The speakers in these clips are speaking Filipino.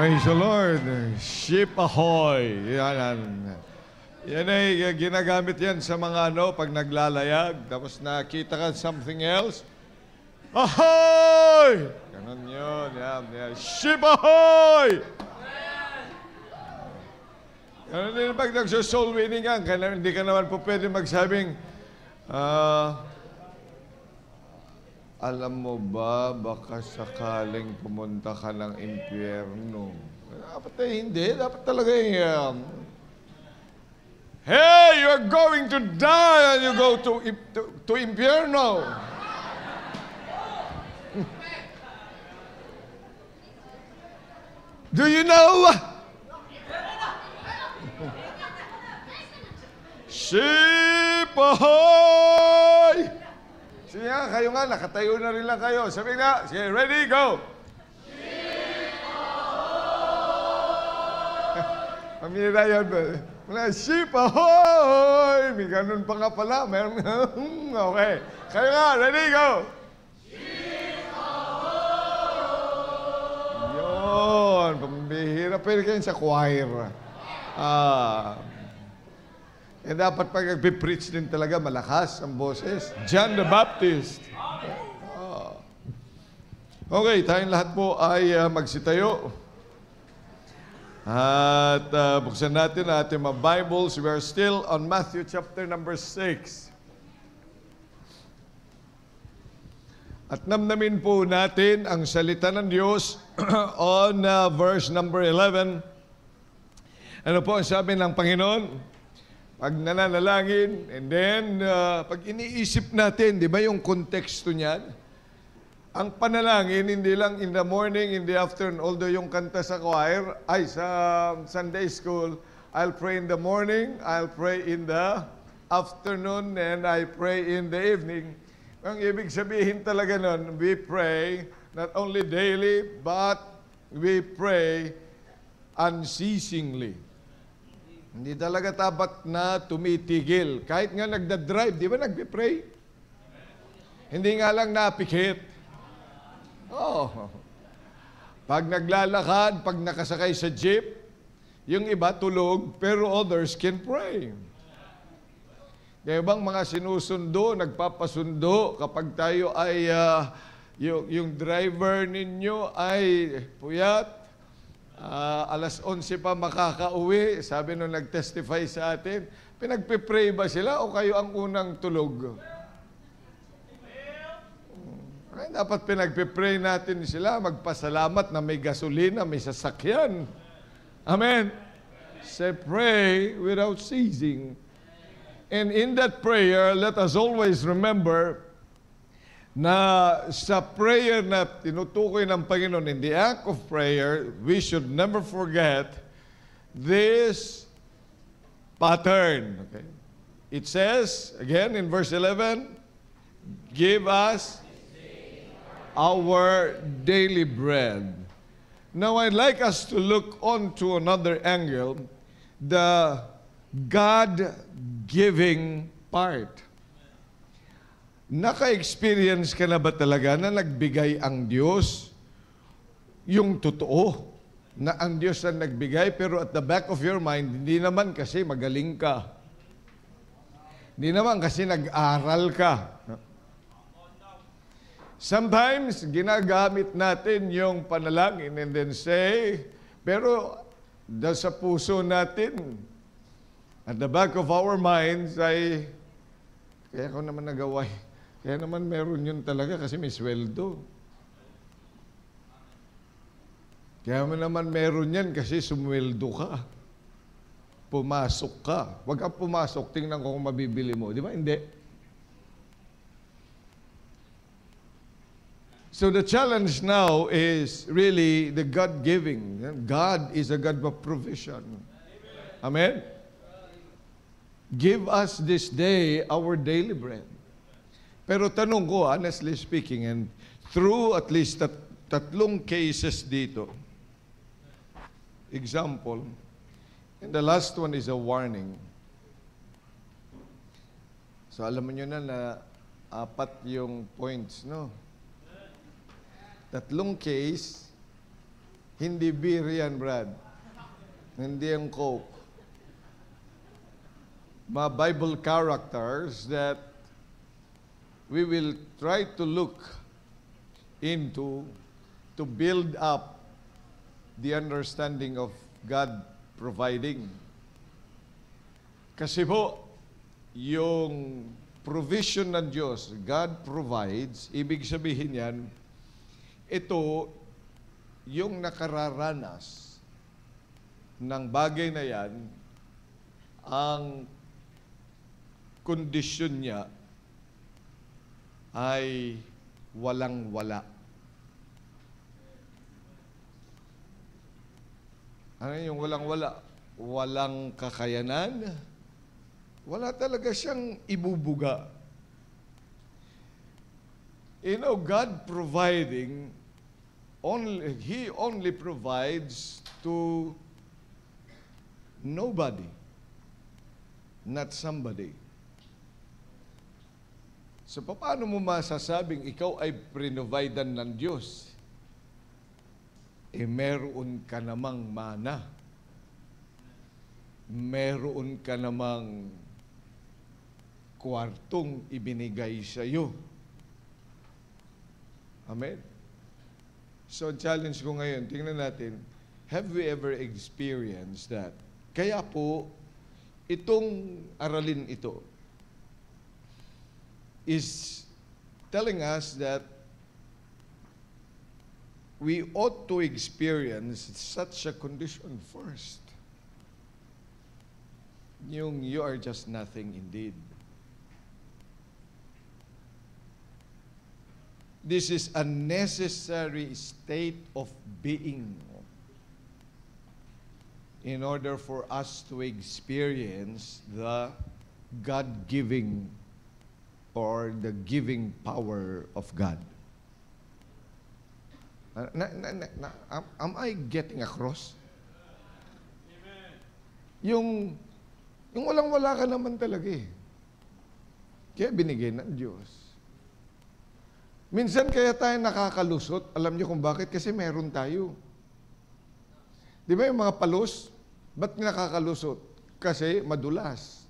Praise the Lord. Ship ahoy. Yan ay ginagamit yan sa mga pag naglalayag, tapos nakita ka something else. Ahoy! Ganun yun. Yan. Ship ahoy! Ganun din pag nagso-soul winning yan, hindi ka naman po pwede magsabing, alam mo ba, baka sakaling pumunta ka ng impyerno. Dapat hindi. Dapat talaga hey, you're going to die and you go to impyerno. Do you know? Ship ahoy! Sige nga, kayo nga, nakatayo na rin lang kayo. Sabi nga, sige, ready, go! Ship ahoy! Pamira yan ba? Ship ahoy! May ganun pa nga pala. Meron okay. Kayo nga, ready, go! Ship ahoy! Yun, pambihira. Pwede kayo sa choir. Dapat pag nagpipreach din talaga, malakas ang boses. John the Baptist. Okay, tayong lahat po ay magsitayo. At buksan natin ang ating mga Bibles. We are still on Matthew chapter number 6. At namnamin po natin ang salita ng Diyos on verse number 11. Ano po ang sabi ng Panginoon? Pag nananalangin, and then, pag iniisip natin, di ba yung konteksto niyan? Ang panalangin, hindi lang in the morning, in the afternoon, although yung kanta sa choir, ay sa Sunday school, I'll pray in the morning, I'll pray in the afternoon, and I pray in the evening. Ang ibig sabihin talaga nun, we pray not only daily, but we pray unceasingly. Hindi talaga dapat na tumitigil. Kahit nga nagda-drive, di ba nagpe-pray? Hindi nga lang napikit. Pag naglalakad, pag nakasakay sa jeep, yung iba tulog, pero others can pray. Kaya bang mga sinusundo, nagpapasundo, kapag tayo ay, yung driver ninyo ay puyat, alas 11 pa makakauwi, sabi nung nag-testify sa atin, pinagpipray ba sila o kayo ang unang tulog? Ay, dapat pinagpipray natin sila, magpasalamat na may gasolina, may sasakyan. Amen. Say, pray without ceasing. And in that prayer, let us always remember na sa prayer na tinutukoy ng Panginoon, in the act of prayer, we should never forget this pattern. Okay? It says, again in verse 11, give us our daily bread. Now, I'd like us to look on to another angle, the God-giving part. Naka-experience ka na ba talaga na nagbigay ang Diyos? Yung totoo, na ang Diyos ang nagbigay, pero at the back of your mind, hindi naman kasi magaling ka. Hindi naman kasi nag-aral ka. Sometimes, ginagamit natin yung panalangin and then say, pero sa puso natin, at the back of our minds ay, kaya ko naman nagawa. Kaya naman meron yun talaga kasi may sweldo. Kaya naman meron yan kasi sumweldo ka. Pumasok ka. Huwag kang pumasok, tingnan ko kung mabibili mo. Di ba? Hindi. So the challenge now is really the God-giving. God is a God of provision. Amen? Give us this day our daily bread. Pero tanong ko, honestly speaking, and through at least tatlong cases dito, example, and the last one is a warning. So alam mo nyo na 4 yung points, no? Tatlong case, Hindi beer yan, Brad. Hindi ang Coke. Mga Bible characters that we will try to look into to build up the understanding of God providing. Kasi po, yung provision ng Diyos, God provides, ibig sabihin yan, ito, yung nakararanas ng bagay na yan, ang kondisyon niya ay walang-wala. Ano yung walang-wala? Walang kakayanan. Wala talaga siyang ibubuga. You know, God providing, He only provides to nobody, not somebody. So, paano mo masasabing ikaw ay prinovidan ng Diyos? Meron ka namang mana. Meron ka namang kwartong ibinigay sa iyo. Amen? So, challenge ko ngayon, tingnan natin, have we ever experienced that? Kaya po, itong aralin ito is telling us that we ought to experience such a condition first. Yung you are just nothing indeed. This is a necessary state of being in order for us to experience the God-giving or the giving power of God. Am I getting across? Amen. Yung walang-wala ka naman talaga eh. Kaya binigay ng Diyos. Minsan kaya tayo nakakalusot. Alam niyo kung bakit? Kasi meron tayo. Di ba yung mga palos? Ba't nakakalusot? Kasi madulas.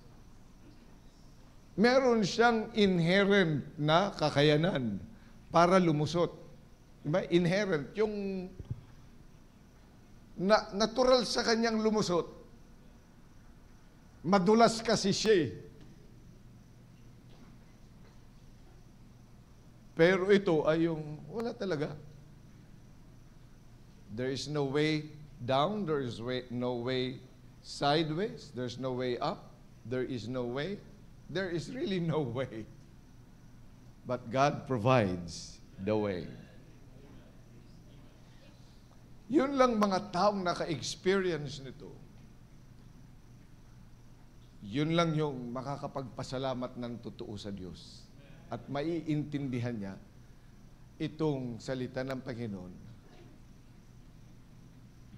Meron siyang inherent na kakayanan para lumusot. Diba? Inherent. Yung natural sa kanyang lumusot. Madulas kasi siya. Pero ito ay yung wala talaga. There is no way down. There is no way sideways. There's no way up. There is no way. There is really no way. But God provides the way. Yun lang mga taong naka-experience nito. Yun lang yung makakapagpasalamat ng totoo sa Diyos. At maiintindihan niya itong salita ng Panginoon.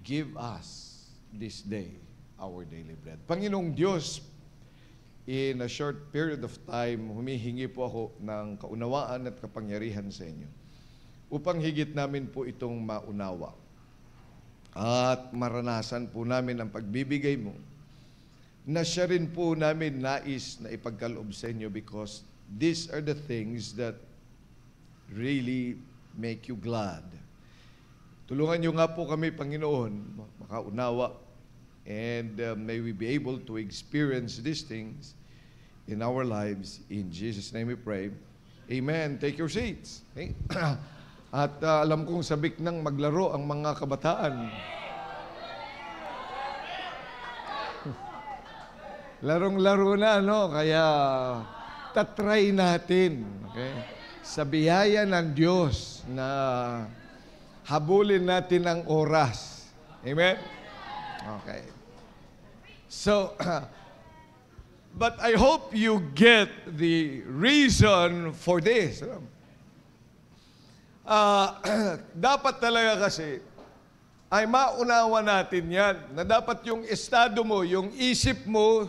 Give us this day our daily bread. Panginoong Diyos, in a short period of time, humihingi po ako ng kaunawaan at kapangyarihan sa inyo upang higit namin po itong maunawa at maranasan po namin ang pagbibigay mo na siya rin po namin nais na ipagkaloob sa inyo because these are the things that really make you glad. Tulungan niyo nga po kami, Panginoon, makaunawa and may we be able to experience these things in our lives. In Jesus' name we pray. Amen. Take your seats. Okay? At alam kong sabik nang maglaro ang mga kabataan. Larong-laro na, no? Kaya tatry natin. Okay? Sa biyaya ng Diyos na habulin natin ang oras. Amen? Okay. So, but I hope you get the reason for this. Dapat talaga kasi ay maunawa natin yan na dapat yung estado mo, yung isip mo,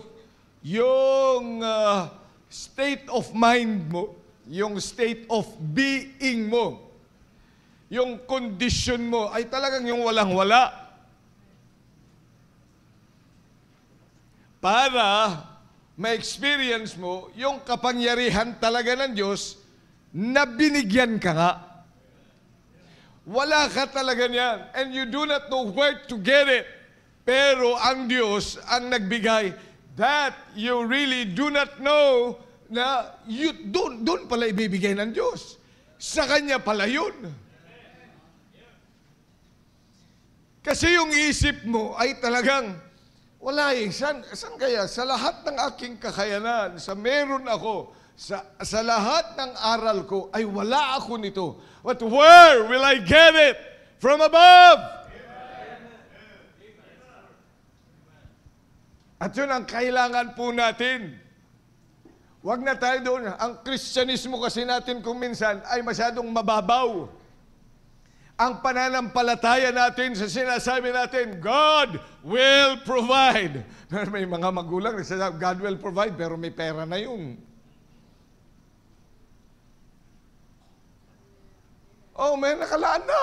yung state of mind mo, yung state of being mo, yung kondisyon mo ay talagang yung walang-wala. Para ma-experience mo yung kapangyarihan talaga ng Diyos na binigyan ka nga. Wala ka talaga niyan. And you do not know where to get it. Pero ang Diyos ang nagbigay that you really do not know na doon pala ibibigay ng Diyos. Sa Kanya pala yun. Kasi yung isip mo ay talagang, wala eh, saan kaya? Sa lahat ng aking kakayanan, sa meron ako, sa lahat ng aral ko, ay wala ako nito. But where will I get it? From above! At yun ang kailangan po natin. Huwag na tayo doon. Ang Kristyanismo kasi natin kung minsan ay masyadong mababaw. Ang pananampalataya natin sa sinasabi natin, God will provide. Pero may mga magulang nagsasabi, God will provide, pero may pera na yun. Oh, may nakalaan na.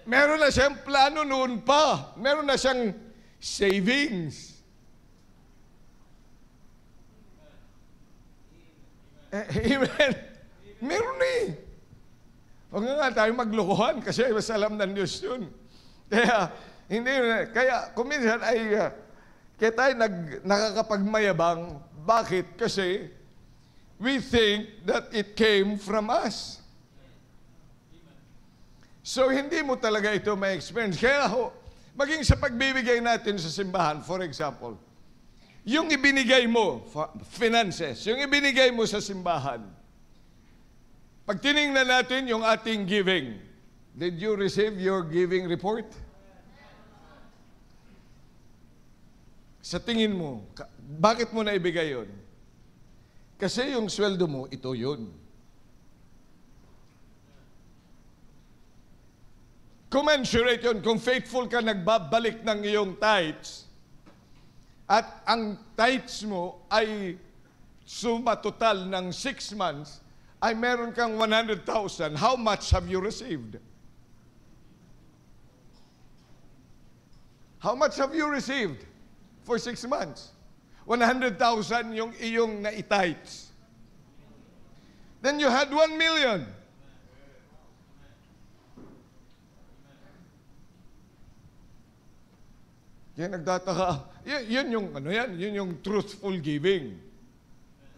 Meron na siyang plano noon pa. Meron na siyang savings. Amen. Meron eh. Huwag nga tayo maglokohan kasi mas alam ng Diyos yun. Kaya kuminsan ay kaya tayo nakakapagmayabang. Bakit? Kasi we think that it came from us. So hindi mo talaga ito ma-experience. Kaya maging sa pagbibigay natin sa simbahan, for example, yung ibinigay mo, finances, yung ibinigay mo sa simbahan, pag tinignan natin yung ating giving, did you receive your giving report? Sa tingin mo, bakit mo naibigay yun? Kasi yung sweldo mo, ito yun. Commensurate yun. Kung faithful ka, nagbabalik ng iyong tithes, at ang tithes mo ay suma total ng 6 months, ay meron kang 100,000, how much have you received? How much have you received for 6 months? 100,000 yung iyong na-tithes. Then you had 1 million. Yan nagtataka. Yun yung truthful giving.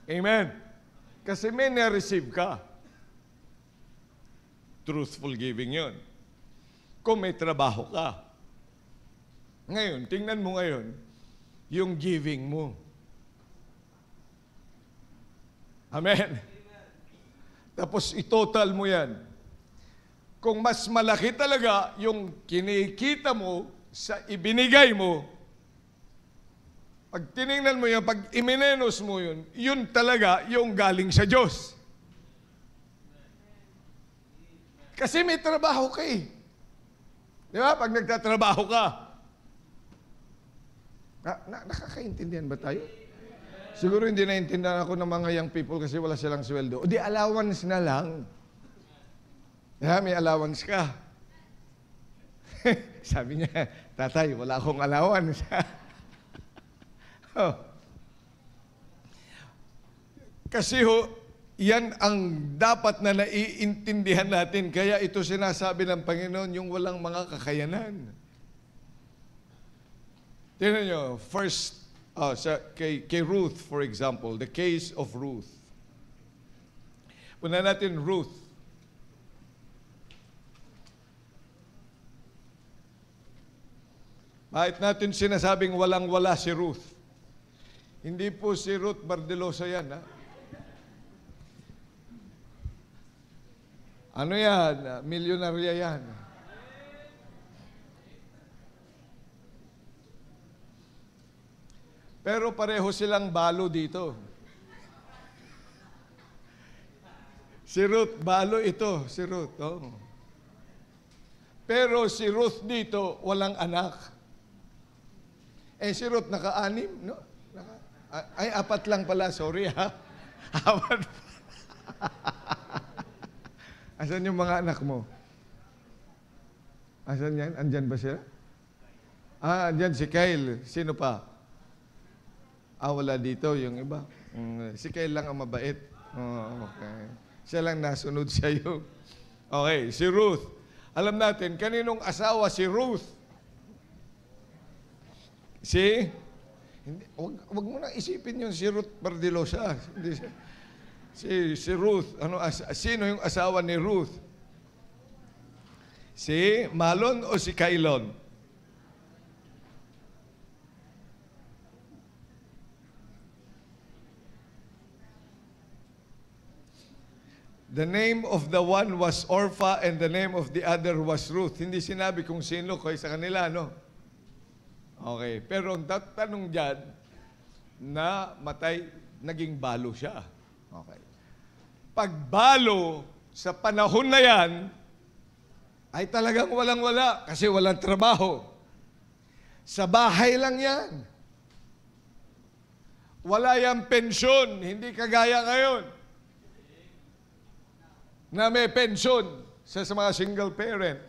Amen. Kasi may na-receive ka. Truthful giving yun. Kung may trabaho ka. Ngayon, tingnan mo ngayon, yung giving mo. Amen. Tapos itotal mo yan. Kung mas malaki talaga yung kinikita mo sa ibinigay mo, pag tinignan mo yun, pag iminenos mo yun, yun talaga yung galing sa Diyos. Kasi may trabaho ka eh. Di ba? Pag nagtatrabaho ka. Nakakaintindihan ba tayo? Siguro hindi naintindihan ako ng mga young people kasi wala silang sweldo. O di allowance na lang. May allowance ka. Sabi niya, tatay, wala akong allowance. Kasi yan ang dapat na naiintindihan natin. Kaya ito sinasabi ng Panginoon, yung walang mga kakayanan. Tingnan nyo, first, kay Ruth, for example, the case of Ruth. Puna natin Ruth. Bakit natin sinasabing walang-wala si Ruth? Hindi po si Ruth Bardelosa yan, ha? Ano yan? Milyonarya yan. Pero pareho silang balo dito. Si Ruth, balo ito, si Ruth. Oh. Pero si Ruth dito, walang anak. Si Ruth naka-anim, no? Ay, 4 lang pala, sorry ha. 4. Asan yung mga anak mo? Asan yan? Andyan ba sila? Andyan si Kyle. Sino pa? Wala dito yung iba. Si Kyle lang ang mabait. Okay. Siya lang nasunod sa'yo. Okay, si Ruth. Alam natin, kaninong asawa si Ruth? Wag mo na isipin yung si Ruth Bardilosa. Si Ruth. Sino yung asawa ni Ruth? Si Malon o si Kailon? The name of the one was Orpha and the name of the other was Ruth. Hindi sinabi kung sino kayo sa kanila, no? Okay. Pero ang tanong dyan, na naging balo siya. Okay. Pagbalo sa panahon na yan, ay talagang walang-wala kasi walang trabaho. Sa bahay lang yan. Wala yung pensyon, hindi kagaya ngayon na may pensyon sa mga single parent.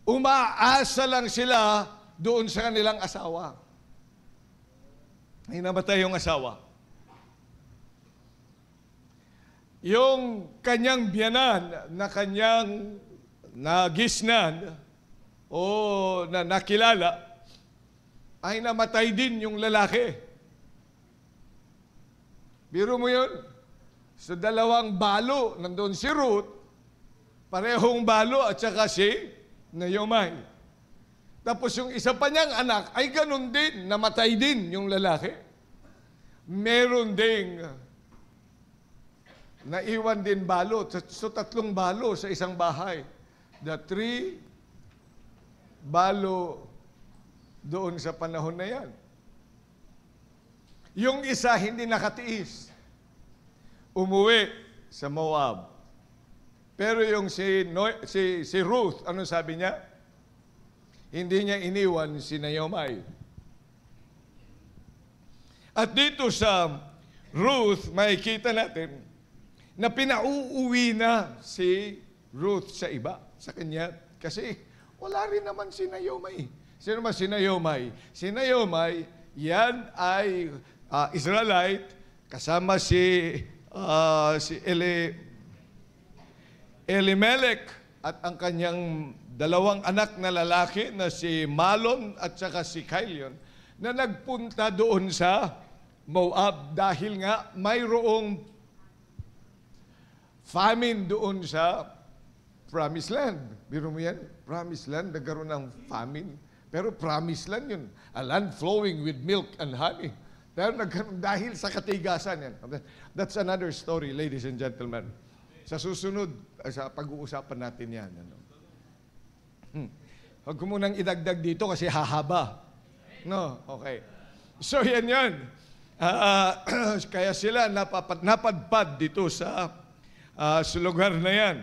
Umaasa lang sila doon sa kanilang asawa. Ay namatay yung asawa. Yung kanyang biyanan na kanyang nagisnan o na nakilala ay namatay din yung lalaki. Biro mo yun? Sa dalawang balo, nandun si Ruth, parehong balo at saka si Naomi. Tapos yung isa pa niyang anak ay ganun din, namatay din yung lalaki. Meron ding naiwan din balo. So 3 balo sa isang bahay. The 3 balo doon sa panahon na yan. Yung isa hindi nakatiis. Umuwi sa Moab. Pero yung si Ruth, ano sabi niya? Hindi niya iniwan si Naomi. At dito sa Ruth, makikita natin na pinauuwi na si Ruth sa iba, sa kanya. Kasi wala rin naman si Naomi. Sino ba si Naomi? Si Naomi, yan ay Israelite, kasama si Elimelech at ang kanyang 2 anak na lalaki na si Malon at saka si Kilion na nagpunta doon sa Moab dahil nga mayroong famine doon sa Promised Land. Biro mo yan? Promised Land, nagkaroon ng famine. Pero Promised Land yun. A land flowing with milk and honey. Pero dahil sa katigasan yan. That's another story, ladies and gentlemen. Sa susunod, sa pag-uusapan natin yan. Huwag ko munang idagdag dito kasi hahaba. No? Okay. So yan yan. Kaya sila napadpad dito sa lugar na yan.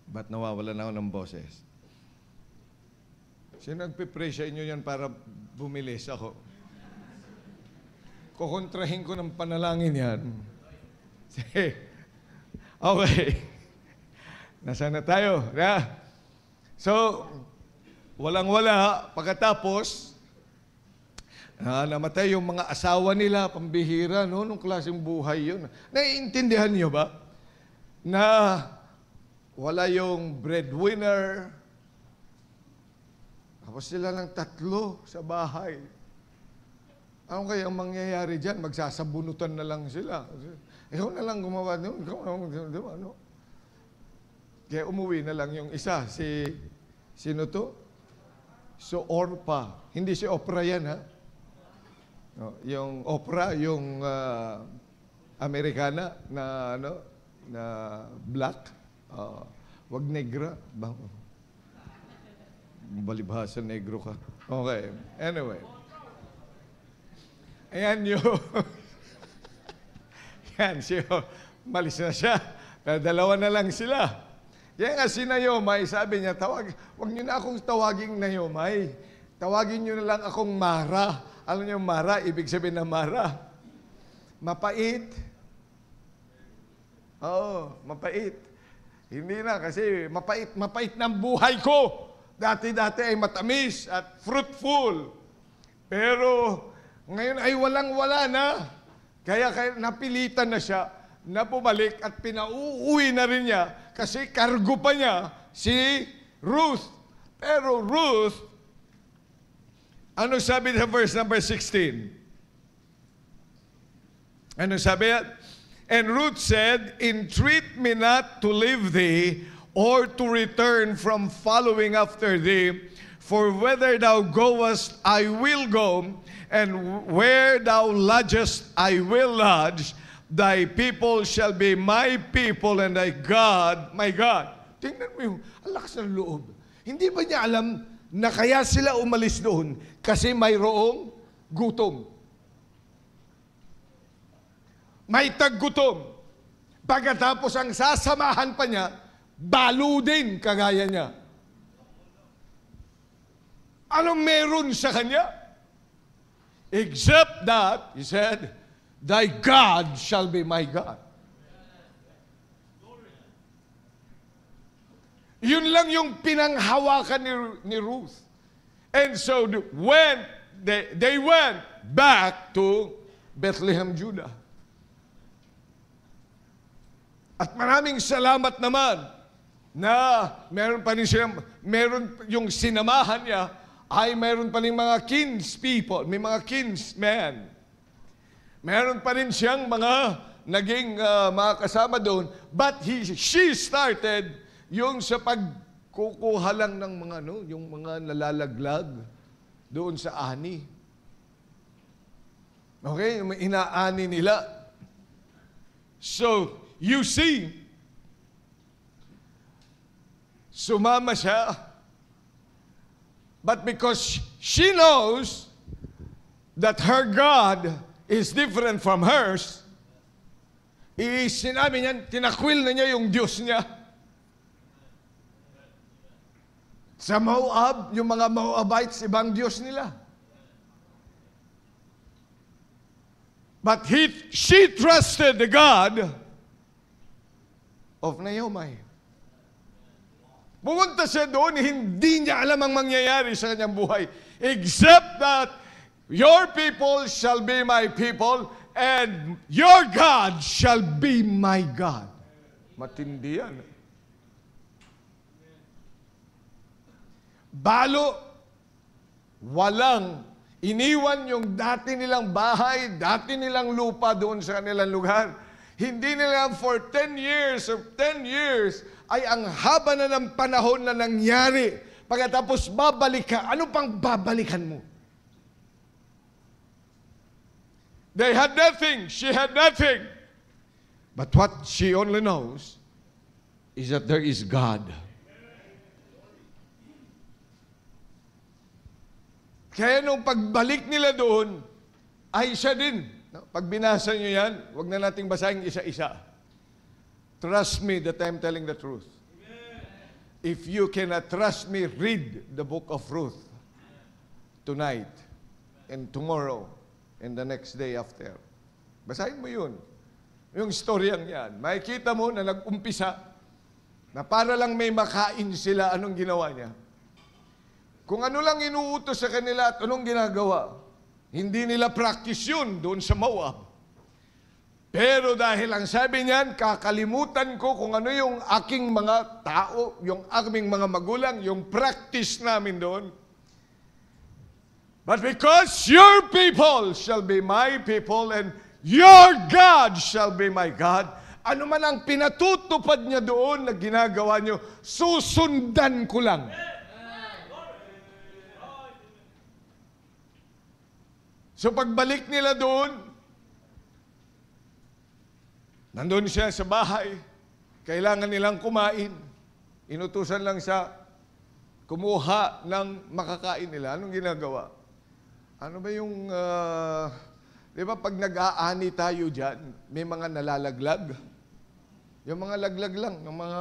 Ba't nawawala na ako ng boses? Sino nagpipray sa inyo yan para bumilis ako? Kukontrahin ko ng panalangin yan. Okay. Nasaan na tayo? So, walang-wala. Pagkatapos, namatay yung mga asawa nila, pambihira, no? Nung klaseng buhay yun. Naiintindihan niyo ba? Na wala yung breadwinner. Tapos sila ng 3 sa bahay. Ano kaya ang mangyayari dyan? Magsasabunutan na lang sila. Ikaw na lang gumawa doon. Ano? Kaya umuwi na lang yung isa. Sino to? So, Orpha. Hindi si Oprah yan, ha? No, yung Oprah, yung Amerikana na, na black. Wag negra. Balibhasa negro ka. Okay. Anyway. Ayan yun. Yan, malis na siya. Pero 2 na lang sila. Kaya nga si Naomi, sabi niya, wag niyo na akong tawaging Naomi. Tawagin niyo na lang akong Mara. Alam niyo Mara, ibig sabihin na Mara. Mapait, Oo, mapait. Hindi na kasi mapait ng buhay ko. Dati-dati ay matamis at fruitful. Pero ngayon ay walang-wala na. Kaya napilitan na siya na bumalik at pinauuwi na rin niya kasi kargo pa niya si Ruth. Pero Ruth, ano sabi sa verse number 16? Ano sabi? And Ruth said, entreat me not to leave thee, or to return from following after thee, for whither thou goest, I will go, and where thou lodgest, I will lodge. Thy people shall be my people, and thy God, my God. Tingnan mo yung ang lakas ng loob. Hindi ba niya alam na kaya sila umalis doon? Kasi mayroong gutom. May taggutom. Pagkatapos ang sasamahan pa niya, balo din kagaya niya. Anong meron sa kanya? Except that, he said, thy God shall be my God. Yun lang yung pinanghawakan ni Ruth. And so when they went back to Bethlehem, Judah. At maraming salamat naman na meron pa rin siya, meron yung sinamahan niya, ay meron pa rin mga kinspeople, may mga kinsmen. Meron pa rin siyang mga naging mga kasama doon. But she started yung sa pagkukuha lang ng mga, yung mga nalalaglag doon sa ani. Okay? Yung inaani nila. So, you see, sumama siya, but because she knows that her God is different from hers, sinabi niya, tinakwil na niya yung Diyos niya. Sa Moab, yung mga Moabites, ibang Diyos nila. But she trusted the God of Naomi. Pumunta siya doon, hindi niya alam ang mangyayari sa kanyang buhay. Except that your people shall be my people and your God shall be my God. Matindi yan. Balo, walang iniwan yung dati nilang bahay, dati nilang lupa doon sa kanilang lugar. Hindi nila for 10 years or 10 years ay ang haba na ng panahon na nangyari. Pagkatapos babalik ka, ano pang babalikan mo? They had nothing. She had nothing. But what she only knows is that there is God. Kaya nung pagbalik nila doon, ay siya din. Pag binasa nyo yan, huwag na nating basahin isa-isa. Trust me that I'm telling the truth. If you cannot trust me, read the book of Ruth tonight and tomorrow and the next day after. Basahin mo yun. Yung storyang yan. Makikita mo na nag-umpisa na para lang may makain sila, anong ginawa niya? Kung ano lang inuutos sa kanila at anong ginagawa, hindi nila practice yun doon sa Moab. Pero dahil ang sabi niyan, kakalimutan ko kung ano yung aking mga tao, yung aming mga magulang, yung practice namin doon. But because your people shall be my people and your God shall be my God, ano man ang pinatutupad niya doon na ginagawa niyo, susundan ko lang. So pagbalik nila doon, nandun siya sa bahay, kailangan nilang kumain. Inutusan lang siya kumuha ng makakain nila. Anong ginagawa? Ano ba yung, di ba pag nag-aani tayo dyan, may mga nalalaglag? Yung mga laglag lang, yung mga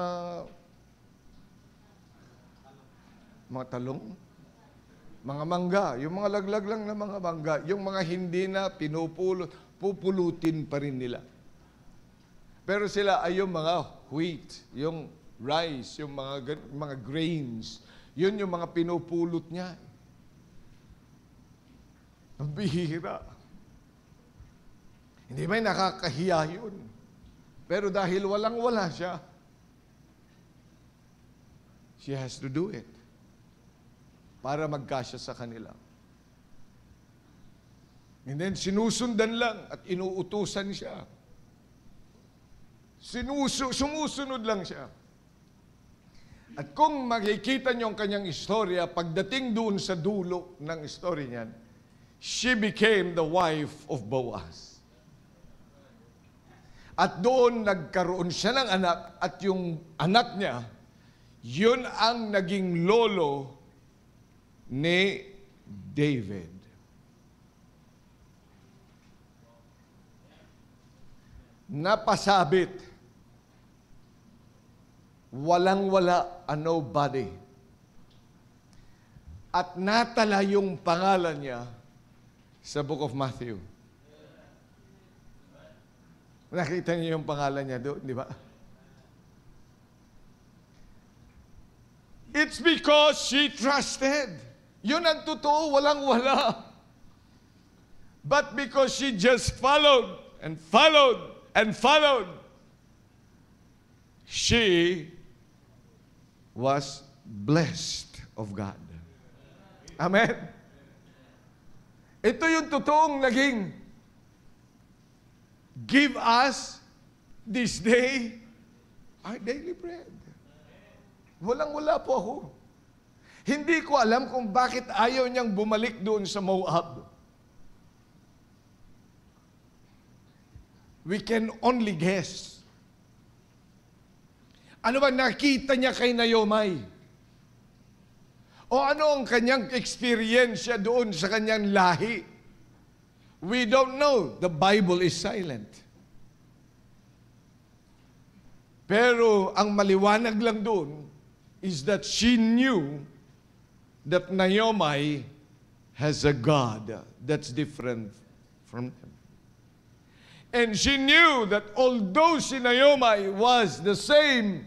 talong, mga mangga, yung mga laglag lang na mga mangga, yung mga hindi na pupulutin pa rin nila. Pero sila ay yung mga wheat, yung rice, yung mga grains. Yun yung mga pinupulot niya. Ang bihira. Hindi ba nakakahiya yun? Pero dahil walang-wala siya, she has to do it para magkasya sa kanila. And then sinusundan lang at inuutusan siya. Sumusunod lang siya. At kung makikita niyo ang kanyang istorya, pagdating doon sa dulo ng istorya niyan, she became the wife of Boaz. At doon nagkaroon siya ng anak at yung anak niya, yun ang naging lolo ni David. Napasabit. Walang-wala a nobody. At natala yung pangalan niya sa Book of Matthew. Nakita niyo yung pangalan niya doon, di ba? It's because she trusted. Yun ang totoo, walang-wala. But because she just followed and followed and followed, she was blessed of God. Amen? Ito yung totoong naging, give us this day our daily bread. Walang-wala po ako. Hindi ko alam kung bakit ayaw niyang bumalik doon sa Moab. We can only guess. Ano ba nakita niya kay Naomi? O ano ang kanyang experience doon sa kanyang lahi? We don't know. The Bible is silent. Pero ang maliwanag lang doon is that she knew that Naomi has a God that's different from them. And she knew that although si Naomi was the same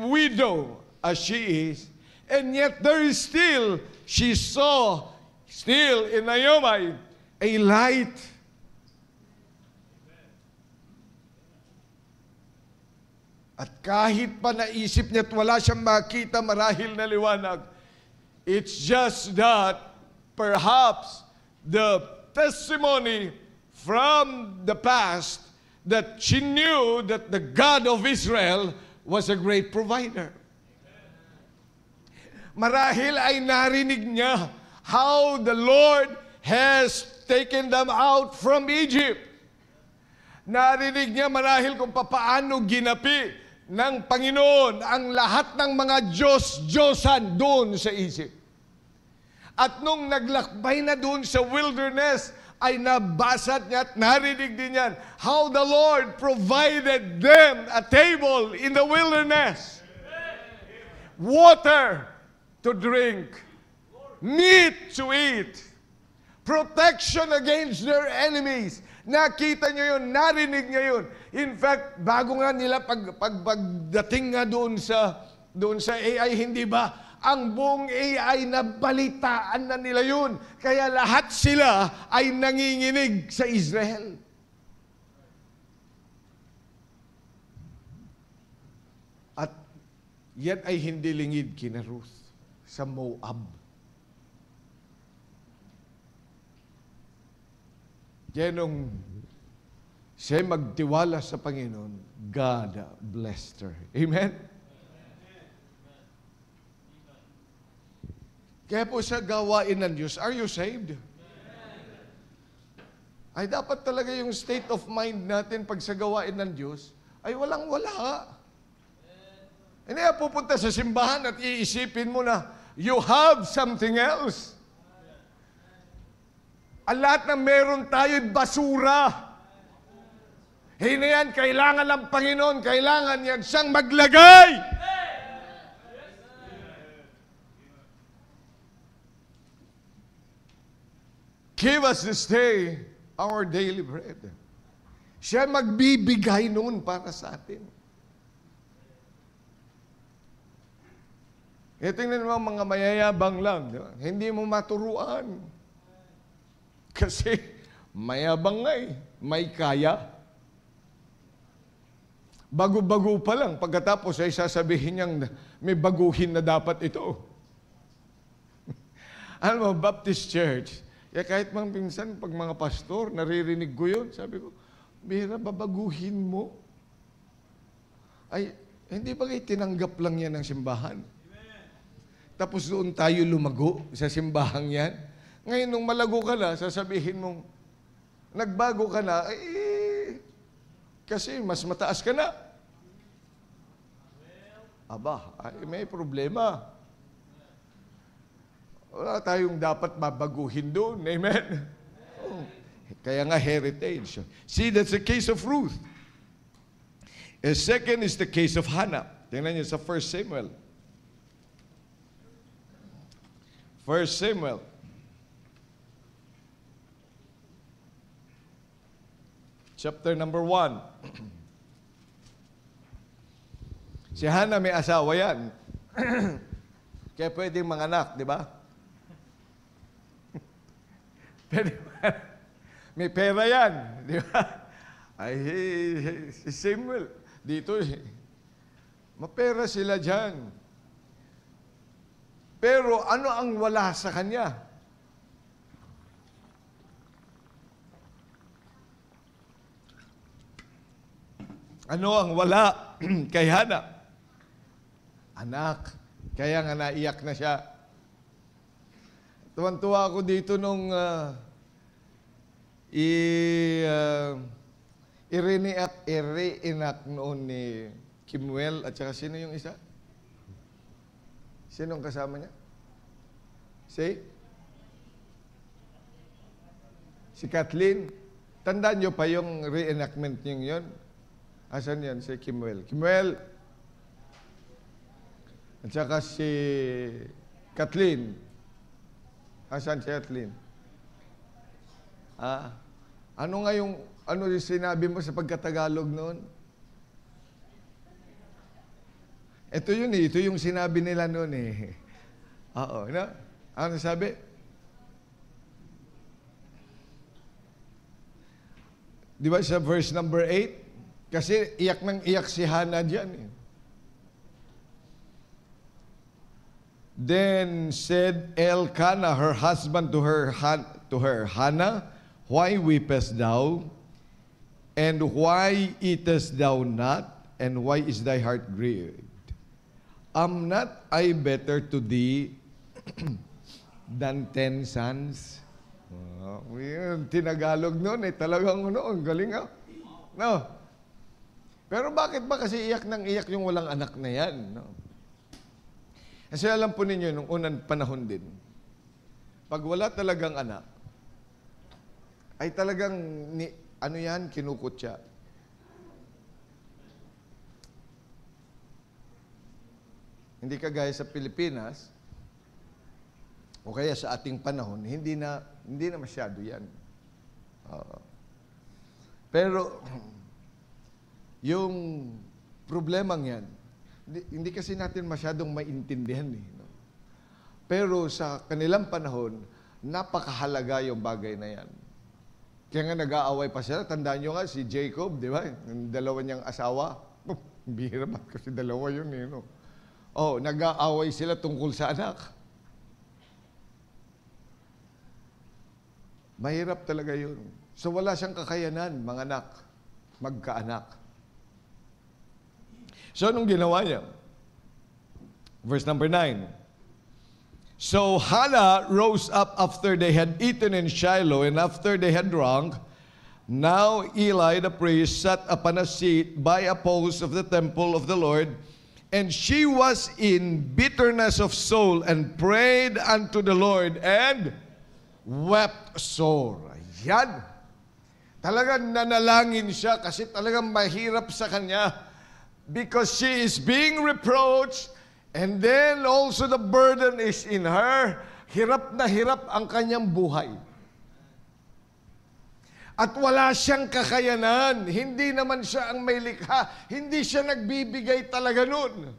widow as she is, and yet there is still, she saw still in Naomi a light. At kahit pa naisip niya at wala siyang makita marahil na liwanag, it's just that perhaps the testimony from the past that she knew that the God of Israel was a great provider. Marahil ay narinig niya how the Lord has taken them out from Egypt. Narinig niya marahil kung paano ginapi ng Panginoon ang lahat ng mga Diyos-Diyosan doon sa Egypt. At nung naglakbay na doon sa wilderness, ay nabasa niya at narinig din yan how the Lord provided them a table in the wilderness. Water to drink, meat to eat, protection against their enemies. Nakita niyo yun, narinig niya yun. In fact, bago nga nila pagdating nga doon sa AI, hindi ba? Ang buong AI nabalitaan na nila yun. Kaya lahat sila ay nanginginig sa Israel. At yan ay hindi lingid kina Ruth sa Moab. Kaya nung siya magtiwala sa Panginoon, God blessed her. Amen? Kaya po sa gawain ng Diyos, are you saved? Ay dapat talaga yung state of mind natin pag sa gawain ng Diyos, ay walang-wala. Hindi na pupunta sa simbahan at iisipin mo na, you have something else. Ang lahat na meron tayo'y basura. Hindi yan, kailangan ng Panginoon, kailangan yan siyang maglagay. Give us this day our daily bread. Siya magbibigay noon para sa atin. Tingnan mo mga mayayabang lang. Di ba? Hindi mo maturuan. Kasi mayabang nga eh. May kaya. Bago-bago pa lang. Pagkatapos ay sasabihin niyang may baguhin na dapat ito. Alam mo, Baptist Church, kahit mang pinsan, pag mga pastor, naririnig ko yun. Sabi ko, bihira, babaguhin mo. Ay, hindi ba kayo tinanggap lang yan ng simbahan? Tapos doon tayo lumago sa simbahang yan. Ngayon, nung malago ka na, sasabihin mong, nagbago ka na, kasi mas mataas ka na. Aba, may problema. Wala tayong dapat babaguhin doon. Amen? Oh. Kaya nga heritage. See, that's the case of Ruth. And second is the case of Hannah. Tingnan niyo sa 1 Samuel. 1 Samuel. Chapter number 1. Si Hannah may asawa yan. Kaya pwedeng manganak, di ba? Pwede ba? May pera yan, di ba? Ay, si Samuel, dito, mapera sila dyan. Pero ano ang wala sa kanya? Ano ang wala kay Hannah? Anak. Kaya nga naiyak na siya. Tuwan-tuwa ako dito nung i-reenact noon ni Kimuel at saka sino yung isa? Sinong kasama niya? Si Kathleen. Tandaan niyo pa yung reenactment niyo yun? Asan yan? Si Kimuel. Kimuel. At saka si Kathleen. Asan si Kathleen? Ano nga yung sinabi mo sa pagkatagalog noon? Ito yun eh. Ito yung sinabi nila noon eh. Oo. Ano sabi? Di ba sa verse number 8? Kasi iyak nang iyak si Hannah dyan eh. Then said Elkanah, her husband, to her, Hannah, why weepest thou? And why eatest thou not? And why is thy heart grieved? Am not I better to thee than 10 sons? Tinagalog noon eh. Talagang ang galing ah. No. Pero bakit ba kasi iyak nang iyak yung walang anak na yan? No? Kasi alam po ninyo, nung unang panahon din, pag wala talagang anak, ay talagang, kinukutya. Hindi kagaya sa Pilipinas, o kaya sa ating panahon, hindi na masyado yan. Pero, yung problemang yan, hindi kasi natin masyadong maintindihan eh. No? Pero sa kanilang panahon, napakahalaga yung bagay na yan. Kaya nga nag-aaway pa sila. Tandaan nyo nga si Jacob, di ba? Yung dalawa niyang asawa. Bihira ba? Kasi dalawa yun eh. No? Nag-aaway sila tungkol sa anak. Mahirap talaga yun. So wala siyang kakayanan, mga anak, magkaanak. So, anong ginawa niya? Verse number 9. So, Hannah rose up after they had eaten in Shiloh, and after they had drunk. Now Eli the priest sat upon a seat by a post of the temple of the Lord, and she was in bitterness of soul, and prayed unto the Lord, and wept sore. Ayan. Talagang nanalangin siya kasi talagang mahirap sa kanya. Because she is being reproached, and then also the burden is in her. Hirap na hirap ang kanyang buhay. At wala siyang kakayanan. Hindi naman siya ang may likha. Hindi siya nagbibigay talaga nun.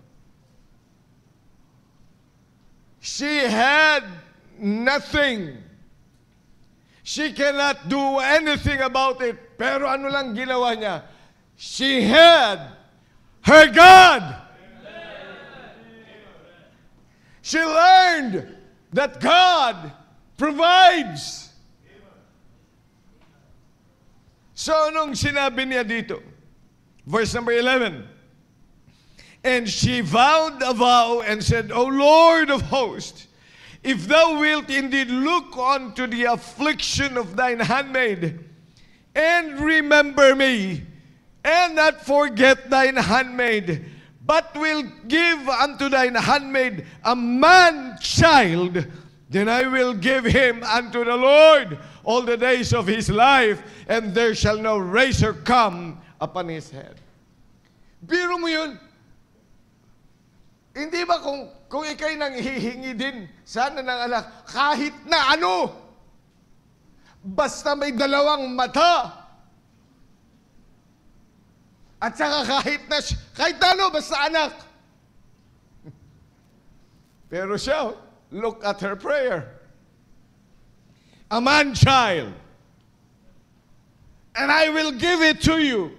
She had nothing. She cannot do anything about it. Pero ano lang ginawa niya? She had her God. She learned that God provides. So anong sinabi niya dito? Verse number 11. And she vowed a vow and said, O Lord of hosts, if thou wilt indeed look unto the affliction of thine handmaid, and remember me, and not forget thine handmaid, but will give unto thine handmaid a man-child, then I will give him unto the Lord all the days of his life, and there shall no razor come upon his head. Biro mo yun. Hindi ba kung ikay nang hihingi din sana ng anak, kahit na ano, basta may dalawang mata, at saka kahit ano, basta anak. Pero siya, look at her prayer. A man-child. And I will give it to you.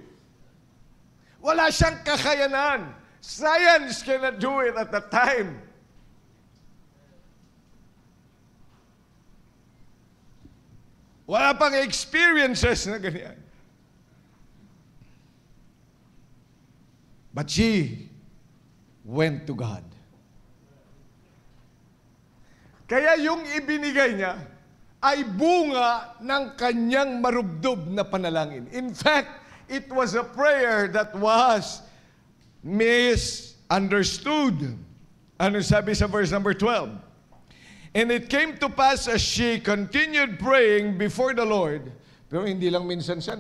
Wala siyang kakayanan. Science cannot do it at that time. Wala pang experiences na ganyan. But she went to God. Kaya yung ibinigay niya ay bunga ng kanyang marubdob na panalangin. In fact, it was a prayer that was misunderstood. Ano sabi sa verse number 12? And it came to pass as she continued praying before the Lord. Pero hindi lang minsan siya,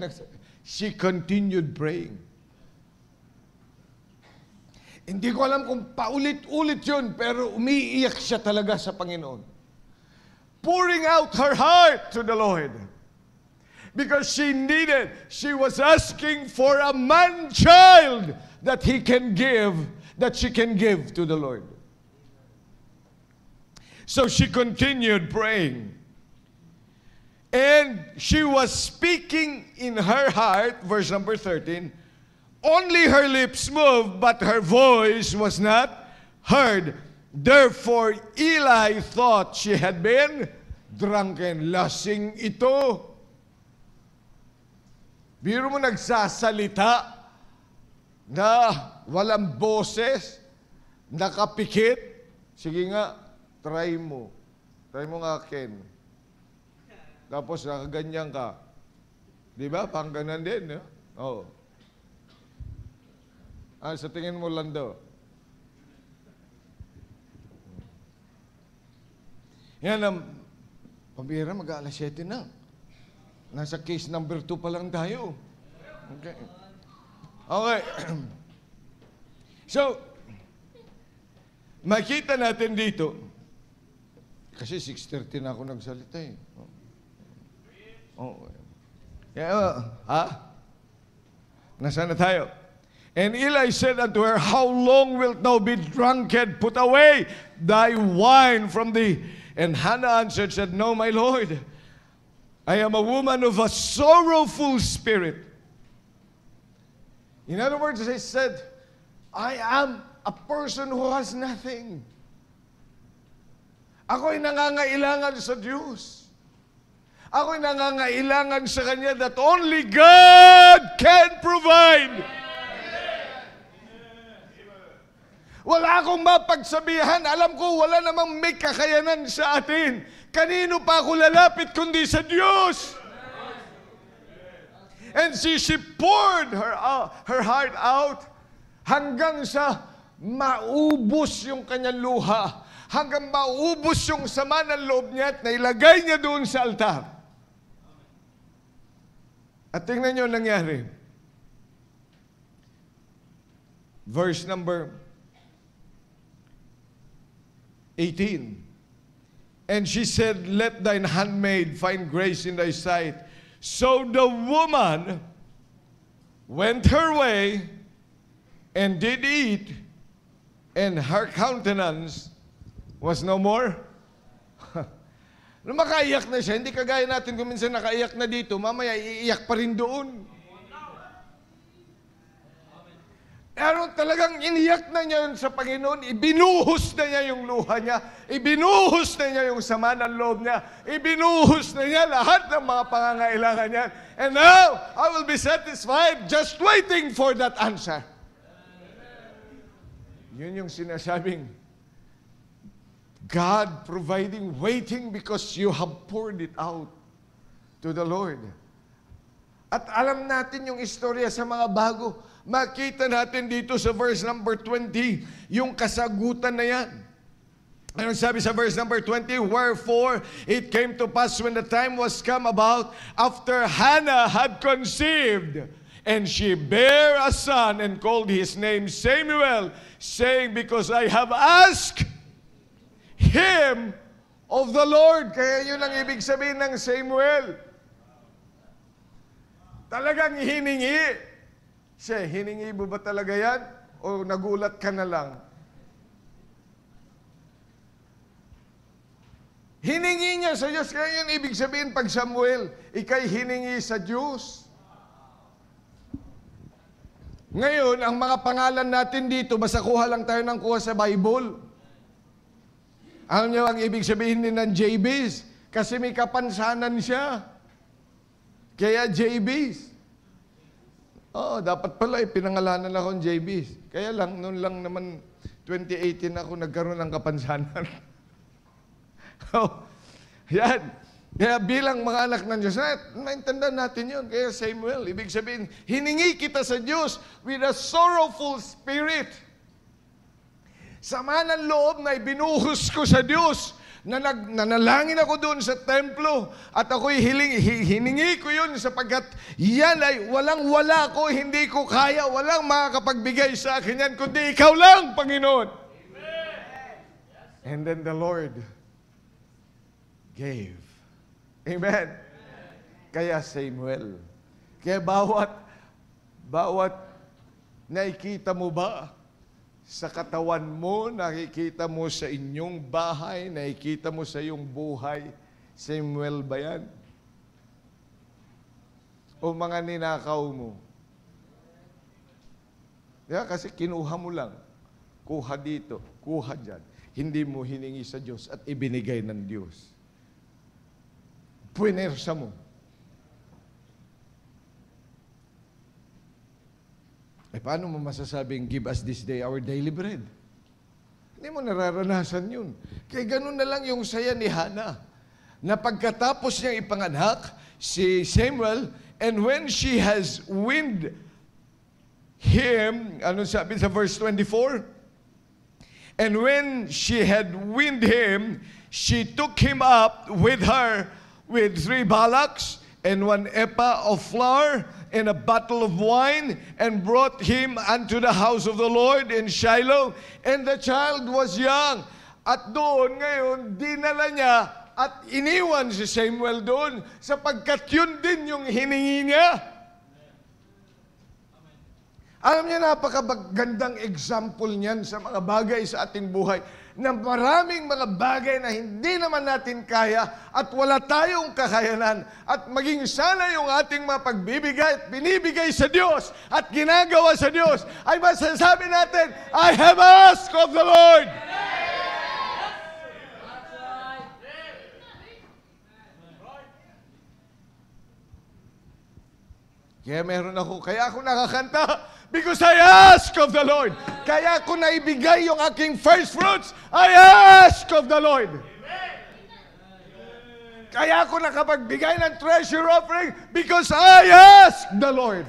she continued praying. Hindi ko alam kung paulit-ulit yun, pero umiiyak siya talaga sa Panginoon. Pouring out her heart to the Lord. Because she was asking for a man-child that she can give to the Lord. So she continued praying. And she was speaking in her heart, verse number 13, only her lips moved, but her voice was not heard. Therefore, Eli thought she had been drunken. Lasing ito. Biro mo nagsasalita na walang boses, nakapikit. Sige nga, try mo. Try mo nga, Ken. Tapos nakaganyan ka. Di ba? Pang ganan din. Eh? Oo. Sa tingin mo, Lando? Yan ang pambira, mag-aalas 7 na. Nasa case number 2 pa lang tayo. Okay. Okay. So, makita natin dito, kasi 6:30 na ako nagsalita eh. Oh. Nasaan na tayo? And Eli said unto her, How long wilt thou be drunken? Put away thy wine from thee. And Hannah answered, said, No, my Lord, I am a woman of a sorrowful spirit. In other words, I said, I am a person who has nothing. Ako'y nangangailangan sa Diyos. Ako'y nangangailangan sa Kanya that only God can provide. Wala akong mapagsabihan. Alam ko, wala namang may kakayanan sa atin. Kanino pa ako lalapit kundi sa Diyos? And she poured her heart out hanggang sa maubos yung kanyang luha. Hanggang maubos yung sama ng loob niya at nailagay niya doon sa altar. At tingnan niyo nangyari. Verse number 18. And she said, Let thine handmaid find grace in thy sight. So the woman went her way and did eat, and her countenance was no more. Nung makaiyak na siya, hindi kagaya natin kung minsan nakaiyak na dito, mamaya iiyak pa rin doon. Pero talagang iniyak na niya yun sa Panginoon, ibinuhos na niya yung luha niya, ibinuhos na niya yung sama ng loob niya, ibinuhos na niya lahat ng mga pangangailangan niya. And now, I will be satisfied just waiting for that answer. Yun yung sinasabing, God providing, waiting because you have poured it out to the Lord. At alam natin yung istorya sa mga bago. Makita natin dito sa verse number 20, yung kasagutan na yan. Anong sabi sa verse number 20? Wherefore, it came to pass when the time was come about, after Hannah had conceived, and she bare a son, and called his name Samuel, saying, because I have asked him of the Lord. Kaya yun ang ibig sabihin ng Samuel. Talagang hiningi. Siya, hiningi mo ba talaga yan? O nagulat ka na lang? Hiningi niya sa Diyos. Kaya yun ibig sabihin pag Samuel, ikay hiningi sa Diyos. Ngayon, ang mga pangalan natin dito, basta kuha lang tayo ng kuha sa Bible. Alam niyo ang ibig sabihin din ng Jabez? Kasi may kapansanan siya. Kaya Jabez. Dapat pala pinangalanan akong Jabez. Kaya lang, noon lang naman 2018 ako nagkaroon ng kapansanan. Yan. Kaya bilang mga anak ng Diyos, naintindihan natin yun. Kaya Samuel, ibig sabihin, hiningi kita sa Diyos with a sorrowful spirit. Sama ng loob na ibinuhos ko sa Diyos, nanalangin ako doon sa templo at ako'y hiningi ko yun sapagkat yan ay walang-wala ko, hindi ko kaya, walang makakapagbigay sa akin yan, kundi ikaw lang, Panginoon. Amen. And then the Lord gave. Amen. Kaya Samuel, kaya bawat nakikita mo ba sa katawan mo, nakikita mo sa inyong bahay, nakikita mo sa iyong buhay, Samuel ba yan? O mga ninakaw mo? Kasi kinuha mo lang. Kuha dito, kuha dyan. Hindi mo hiningi sa Diyos at ibinigay ng Diyos. Puwersa mo. Paano mo masasabing, give us this day our daily bread? Hindi mo nararanasan yun. Kaya ganun na lang yung saya ni Hannah. Na pagkatapos niyang ipanganak, si Samuel, and when she has weaned him, ano sabi sa verse 24? And when she had weaned him, she took him up with her with 3 bullocks and 1 ephah of flour, and a bottle of wine, and brought him unto the house of the Lord in Shiloh. And the child was young. At doon ngayon, dinala niya at iniwan si Samuel doon sapagkat yun din yung hiningi niya. Alam niya, napakagandang example niyan sa mga bagay sa ating buhay na maraming mga bagay na hindi naman natin kaya at wala tayong kakayanan at maging sana yung ating mga pagbibigay at binibigay sa Diyos at ginagawa sa Diyos ay masasabi natin, I have asked of the Lord. Kaya ako nakakanta, because I ask of the Lord. Kaya ako naibigay yung aking first fruits, I ask of the Lord. Kaya ako nakapagbigay ng treasure offering, because I ask the Lord.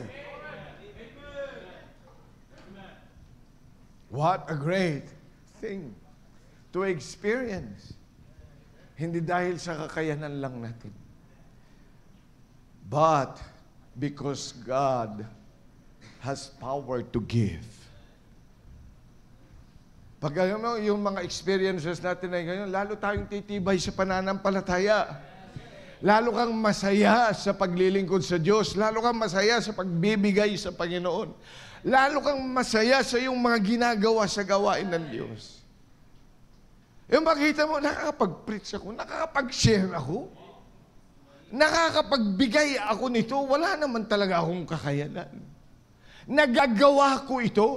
What a great thing to experience. Hindi dahil sa kakayanan lang natin. But because God has power to give. Pag yung mga experiences natin ay ganyan, lalo tayong titibay sa pananampalataya. Lalo kang masaya sa paglilingkod sa Diyos. Lalo kang masaya sa pagbibigay sa Panginoon. Lalo kang masaya sa iyong mga ginagawa sa gawain ng Diyos. Yung makita mo, nakakapag-preach ako, nakakapag-share ako, nakakapagbigay ako nito, wala naman talaga akong kakayanan. Nagagawa ko ito.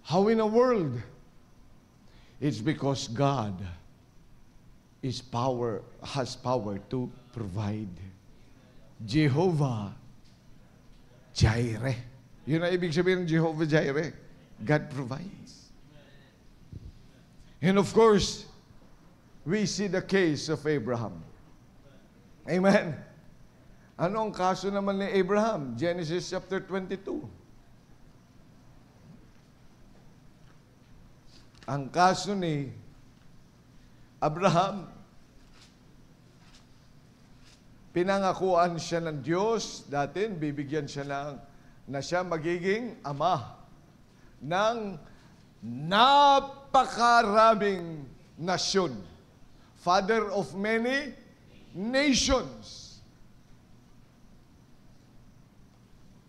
How in a world? It's because God has power to provide. Jehovah Jireh. Yun ang ibig sabihin ng Jehovah Jireh. God provides. And of course, we see the case of Abraham. Amen. Ano ang kaso naman ni Abraham? Genesis chapter 22. Ang kaso ni Abraham, pinangakuan siya ng Diyos, dati bibigyan siya na siya magiging ama ng napakaraming nasyon. Father of many nations.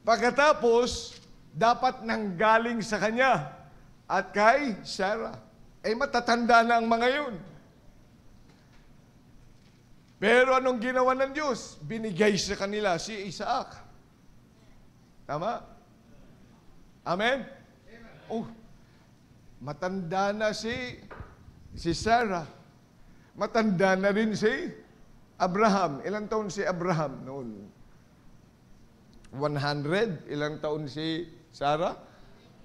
Pagkatapos, dapat nanggaling sa kanya at kay Sarah. Matatanda na ang mga yun. Pero anong ginawa ng Diyos? Binigay sa kanila si Isaac. Tama? Amen? Oh, matanda na si Sarah. Matanda na rin si Abraham. Ilang taon si Abraham noon? 100. Ilang taon si Sarah?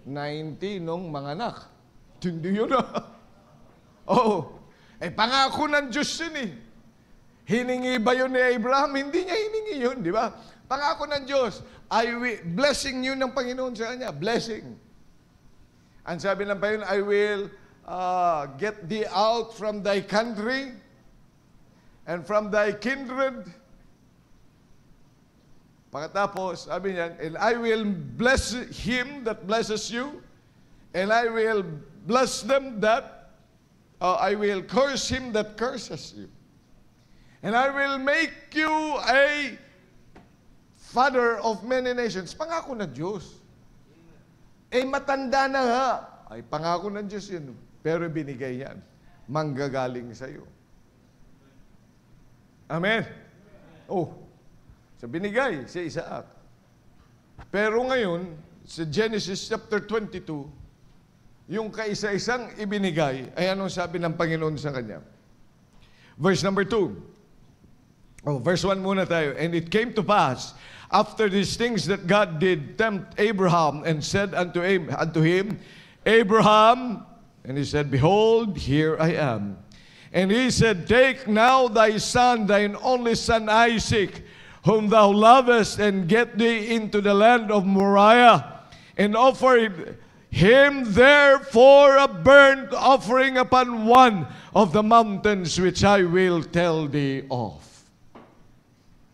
90 nung manganak. Hindi yun pangako ng Diyos yun eh. Hiningi ba yun ni Abraham? Hindi niya hiningi yun, di ba? Pangako ng Diyos. Blessing yun ng Panginoon sa kanya. Blessing. Ang sabi ng Panginoon, I will get thee out from thy country and from thy kindred. Pagkatapos, sabi niya, and I will bless him that blesses you, and I will bless them that, I will curse him that curses you. And I will make you a father of many nations. Pangako ng Diyos. Matanda na nga. Pangako ng Diyos yun. Pero binigay yan. Manggagaling sa iyo. Amen? So binigay si Isaac. Pero ngayon, sa Genesis chapter 22, yung kaisa-isang ibinigay, ay anong sabi ng Panginoon sa kanya? Verse number 2. Verse 1 muna tayo. And it came to pass, after these things, that God did tempt Abraham and said unto him, Abraham, and he said, Behold, here I am. And he said, Take now thy son, thine only son Isaac, whom thou lovest, and get thee into the land of Moriah, and offer him there for a burnt offering upon one of the mountains which I will tell thee of.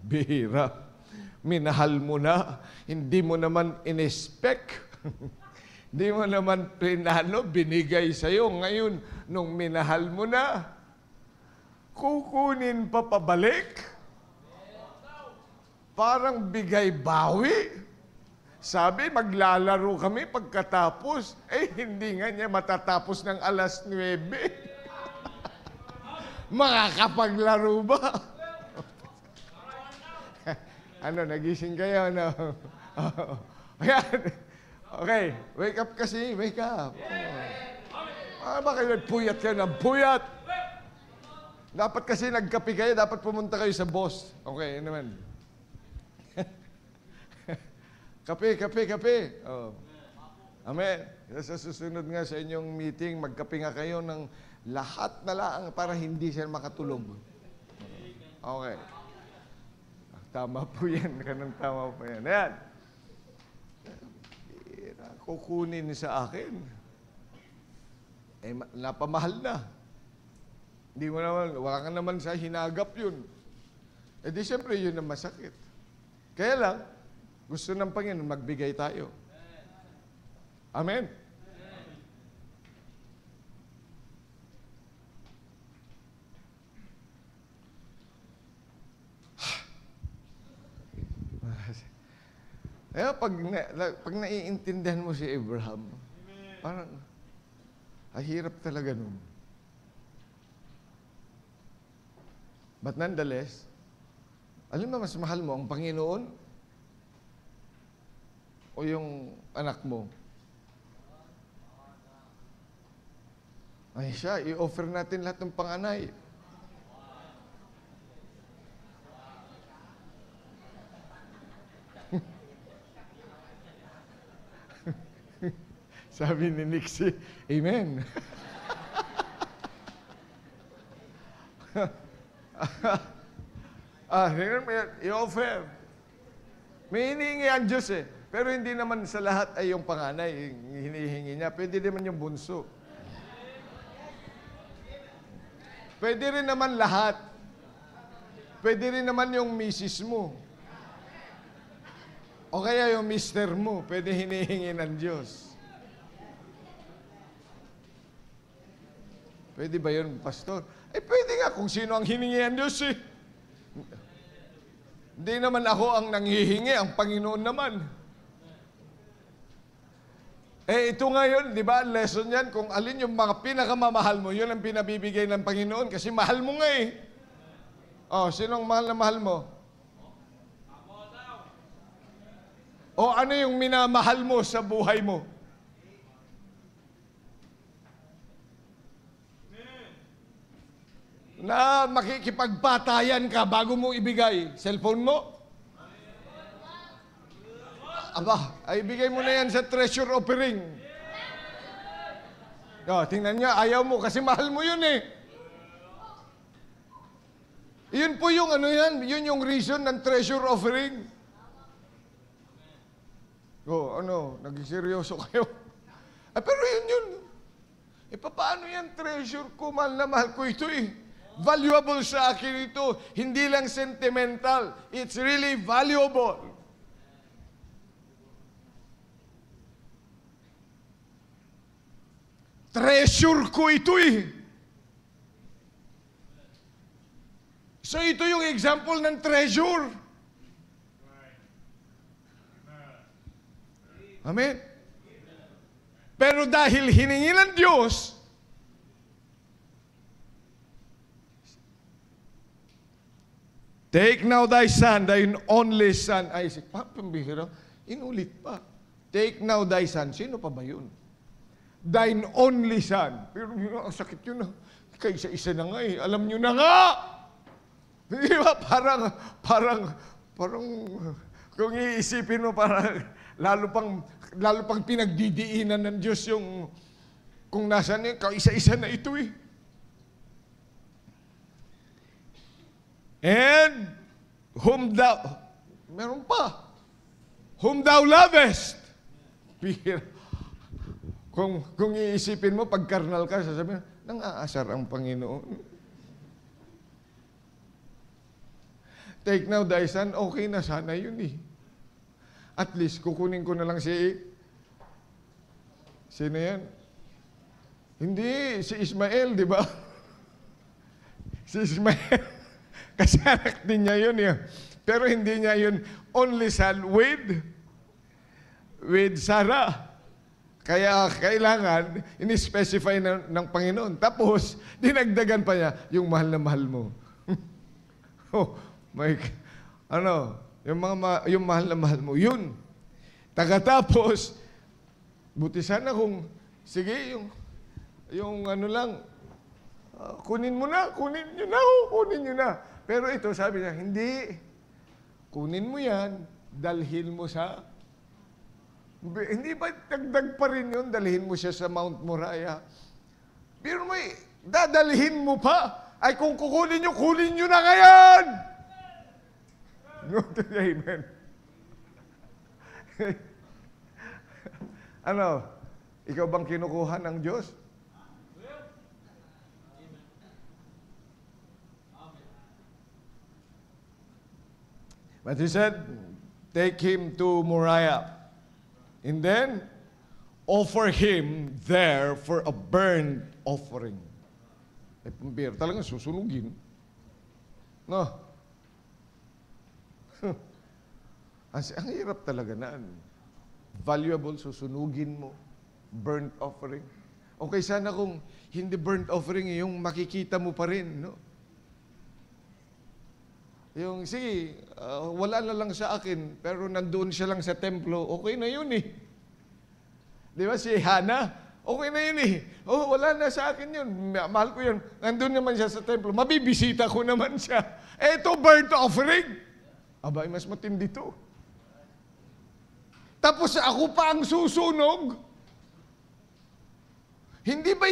Bihira. Minahal mo na, hindi mo naman in-expect. Hindi mo naman binigay sa'yo. Ngayon, nung minahal mo na, kukunin pa pabalik. Parang bigay bawi. Sabi, maglalaro kami pagkatapos. Hindi nga niya matatapos ng 9:00. Makakapaglaro ba? Nagising kayo, no? Ayan. Okay, wake up kasi, wake up. Bakit puyat kayo ng puyat? Dapat kasi nagkape kayo, dapat pumunta kayo sa boss. Okay, naman. Kape. Amen. Sa susunod nga sa inyong meeting, magkape nga kayo ng lahat na lang para hindi siya makatulog. Okay. Tama po yan. Tama po yan. Ayan. Kukunin sa akin. Napamahal na. Hindi mo naman, wala ka naman sa hinagap yun. Di siyempre yun ang masakit. Kaya lang, gusto ng Panginoon, magbigay tayo. Amen? Kaya pag naiintindihan mo si Abraham, parang, hirap talaga nun. But nonetheless, alam mo, mas mahal mo ang Panginoon o yung anak mo? Ay siya, i-offer natin lahat ng panganay. Sabi ni Nixie, Amen. I-offer. May hinihingi ang Diyos eh. Pero hindi naman sa lahat ay yung panganay hinihingi niya. Pwede naman yung bunso. Pwede rin naman lahat. Pwede rin naman yung misis mo. O kaya yung mister mo. Pwede hinihingi ng Diyos. Pwede ba yun, Pastor? Pwede nga kung sino ang hiningi ng Diyos eh. Hindi naman ako ang nanghihingi, ang Panginoon naman. Ito ngayon, di ba, lesson yan, kung alin yung mga pinakamamahal mo, yun ang pinabibigay ng Panginoon kasi mahal mo nga eh. Sinong mahal na mahal mo? O ano yung minamahal mo sa buhay mo? Na makikipagpatayan ka bago mo ibigay. Cellphone mo? Ay ibigay mo na yan sa treasure offering. Tingnan niya, ayaw mo kasi mahal mo yun eh. Yun po yung yun yung reason ng treasure offering. Naging seryoso kayo. Pero yun. Paano yan treasure ko? Mahal na mahal ko ito eh. Valuable sa akin ito. Hindi lang sentimental. It's really valuable. Treasure ko ito eh. So ito yung example ng treasure. Amen? Pero dahil hiningi ng Diyos, take now thy son, thine only son. Isaac, pambihira, inulit pa. Take now thy son. Sino pa ba yun? Thine only son. Pero ang sakit yun. Kaisa-isa na nga eh. Alam nyo na nga! Di ba? Parang, kung iisipin mo, parang, lalo pang pinagdidiinan ng Diyos yung, kung nasan yun, kaisa-isa na ito eh. And whom thou lovest. Kung iisipin mo, pag karnal ka, sasabihin, nang-aasar ang Panginoon. Take now thy son, okay na sana yun eh. At least, kukunin ko na lang sino yan? Hindi, si Ismael, di ba? Si Ismael. Kasi anak din niya yun eh. Pero hindi niya yun only son with Sarah. Kaya kailangan, in-specify ng Panginoon. Tapos, dinagdagan pa niya, yung mahal na mahal mo. Yung mahal na mahal mo, yun. Tagatapos, buti sana kung, sige, yung kunin nyo na. Pero ito, sabi niya, hindi. Kunin mo yan, dalhin mo hindi ba dagdag pa rin yun, dalhin mo siya sa Mount Moriah? Pero dadalhin mo pa. Ay kung kunin nyo na ngayon! Amen. Ikaw bang kinukuha ng Diyos? But he said, take him to Moriah, and then offer him there for a burnt offering. Pambira, talagang susunugin. No? Ang hirap talaga na. Valuable, susunugin mo. Burnt offering. Okay, sana kung hindi burnt offering, yung makikita mo pa rin, no? Yung, sige, wala na lang sa akin, pero nandoon siya lang sa templo, okay na yun eh. Di ba, si Hana, okay na yun eh. Oh, wala na sa akin yun. Mahal ko yun. Nandoon naman siya sa templo, mabibisita ko naman siya. Eto, burnt offering. Abay, mas matindi to. Tapos ako pa ang susunog. Hindi ba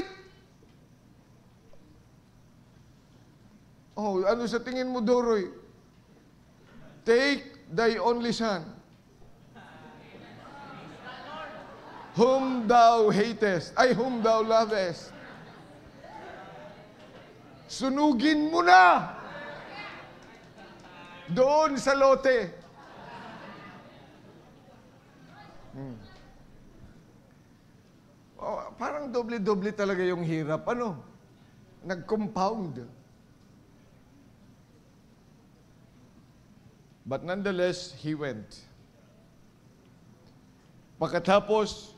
ano sa tingin mo, Doroy? Take thy only son, whom thou hatest, whom thou lovest. Sunugin mo na. Doon sa lote. Parang doble-doble talaga yung hirap. Ano? Nag-compound. But nonetheless, he went. Pagkatapos,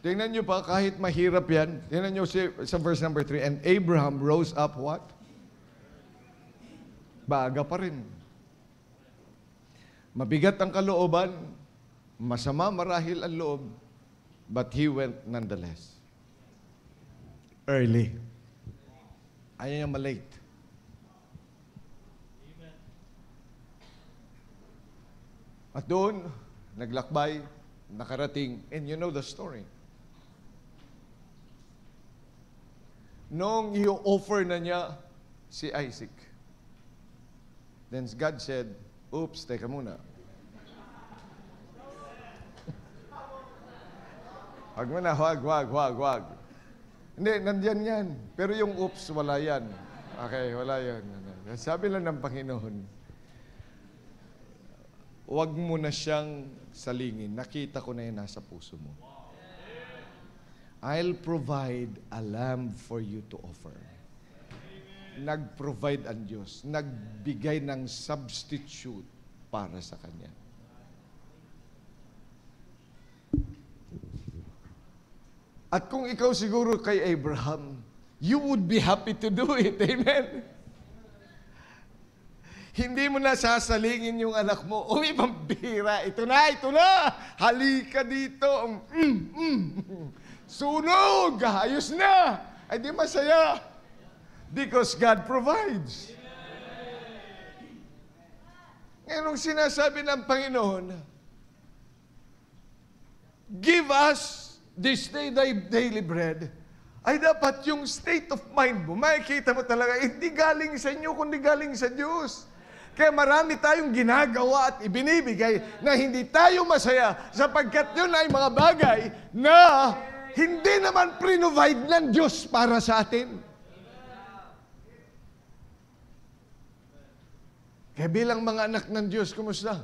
tingnan nyo pa, kahit mahirap yan, tingnan nyo sa verse number 3, and Abraham rose up what? Baga pa rin. Mabigat ang kalooban, masama marahil ang loob, but he went nonetheless. Early. Ayaw niya malate. At doon, naglakbay, nakarating, and you know the story. Nung i-offer na niya si Isaac, then God said, oops, teka muna. Wag mo na, wag. Hindi, nandyan yan. Pero yung oops, wala yan. Okay, wala yan. Sabi lang ng Panginoon, wag mo na siyang salingin. Nakita ko na yan nasa puso mo. I'll provide a lamb for you to offer. Nag-provide ang Diyos. Nagbigay ng substitute para sa Kanya. At kung ikaw siguro kay Abraham, you would be happy to do it. Amen? Hindi mo na sasalingin yung anak mo. Uy, pambira. Ito na. Halika dito. Sunog. Ayos na. Ay di masaya. Because God provides. Ngayon, nung sinasabi ng Panginoon, give us this day thy daily bread, ay dapat yung state of mind mo, makikita mo talaga, hindi galing sa inyo, kundi galing sa Diyos. Kaya marami tayong ginagawa at ibinibigay na hindi tayo masaya sapagkat yun ay mga bagay na hindi naman pre-provide ng Diyos para sa atin. Kaya bilang mga anak ng Diyos, kumusta?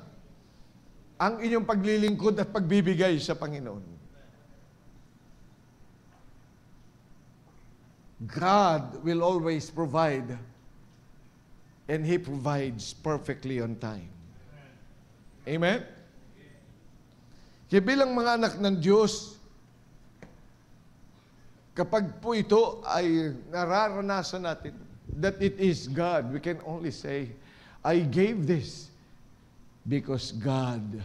Ang inyong paglilingkod at pagbibigay sa Panginoon. God will always provide, and He provides perfectly on time. Amen? Kaya bilang mga anak ng Diyos, kapag po ito ay nararanasan natin, that it is God, we can only say, I gave this because God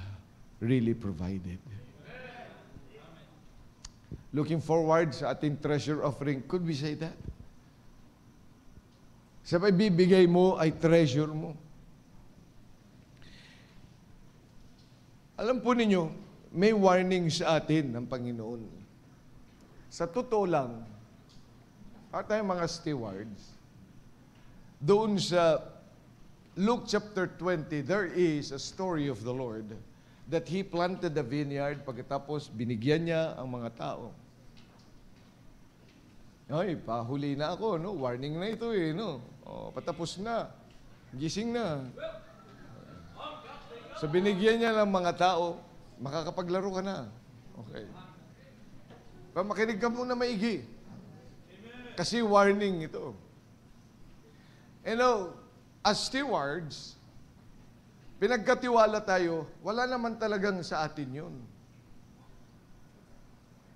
really provided. Looking forward sa ating treasure offering, could we say that? Sa bibigay mo ay treasure mo. Alam po ninyo, may warning sa atin ng Panginoon. Sa totoo lang, at tayong mga stewards, doon sa Luke chapter 20, there is a story of the Lord that He planted a vineyard, pagkatapos binigyan niya ang mga tao. Ay, pahuli na ako, no? Warning na ito eh, no? O, patapos na. Gising na. So, binigyan niya ng mga tao, makakapaglaro ka na. Okay. Pero makinig ka muna maigi. Kasi warning ito. You know, as stewards, pinagkatiwala tayo, wala naman talagang sa atin yun.